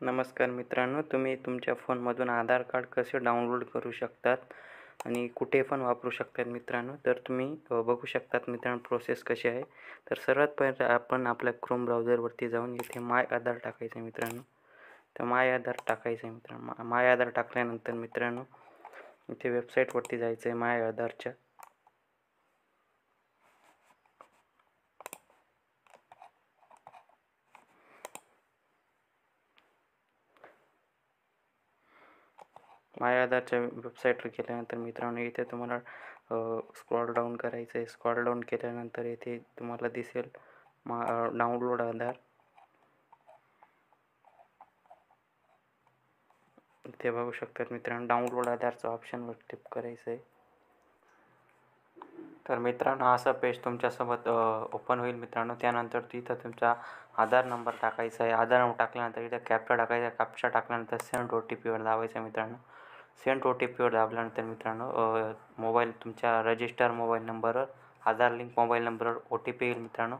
नमस्कार मित्रांनो, तुम्ही तुमच्या फोनमधून आधार कार्ड कसे डाउनलोड करू शकतात आणि कुठे पण वापरू शकतात मित्रांनो. तर तुम्ही बघू शकतात मित्रांनो प्रोसेस कशी आहे. तर सर्वात पहिले आपण आपल्या क्रोम ब्राउझरवरती जाऊन इथे माय आधार टाकायचं आहे मित्रांनो. तर माय आधार टाकायचं आहे मित्रांनो. माय आधार टाकल्यानंतर मित्रांनो इथे वेबसाईटवरती जायचं आहे माय आधारच्या. माय आधारच्या वेबसाईटवर गेल्यानंतर मित्रांनो इथे तुम्हाला स्क्रॉल डाऊन करायचं आहे. स्क्रॉल डाऊन केल्यानंतर इथे तुम्हाला दिसेल डाउनलोड आधार. इथे बघू शकतात मित्रांनो डाउनलोड आधारचं ऑप्शनवर क्लिक करायचं आहे. तर मित्रांनो असं पेज तुमच्यासोबत ओपन होईल मित्रांनो. त्यानंतर तिथं तुमचा आधार नंबर टाकायचा आहे. आधार नंबर टाकल्यानंतर इथं कॅप्चा टाकायचा. कॅप्चा टाकल्यानंतर सेंड OTPवर दाबायचं आहे मित्रांनो. सेंड OTPवर दाबल्यानंतर मित्रांनो मोबाईल तुमच्या रजिस्टर मोबाईल नंबरवर आधार लिंक मोबाईल नंबरवर OTP येईल मित्रांनो.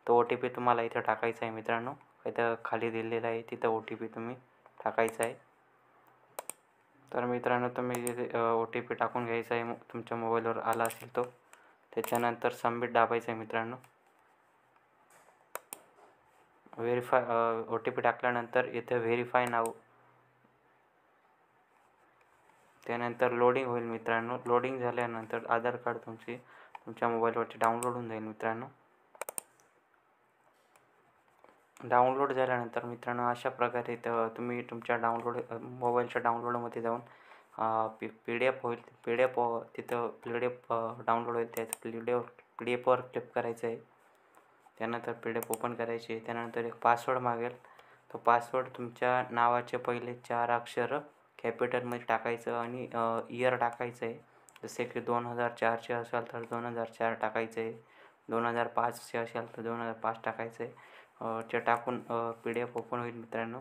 तो OTP तुम्हाला इथं टाकायचा आहे मित्रांनो. इथं खाली दिलेला आहे तिथं OTP तुम्ही टाकायचा आहे. तर मित्रांनो तुम्ही तिथे OTP टाकून घ्यायचा आहे. तुमच्या मोबाईलवर आला असेल तो. त्याच्यानंतर सबमिट दाबायचं आहे मित्रांनो. OTP टाकल्यानंतर इथे व्हेरीफाय नाव. त्यानंतर लोडिंग होईल मित्रांनो. लोडिंग झाल्यानंतर आधार कार्ड तुमच्या मोबाईलवरती डाउनलोड होऊन जाईल मित्रांनो. डाउनलोड झाल्यानंतर मित्रांनो अशा प्रकारे तुम्ही तुमच्या मोबाईलच्या डाउनलोडमध्ये जाऊन PDF होईल. PDF तिथं PDF डाउनलोड होईल. त्याचं PDFवर क्लिक करायचं आहे. त्यानंतर PDF ओपन करायची आहे. त्यानंतर एक पासवर्ड मागेल. तो पासवर्ड तुमच्या नावाचे पहिले 4 अक्षर कॅपिटलमध्ये टाकायचं आणि इयर टाकायचं आहे. जसे की 2004चे असेल तर 2004 टाकायचं आहे. 2005चे असेल तर 2005 टाकायचं आहे. ते टाकून PDF ओपन होईल मित्रांनो.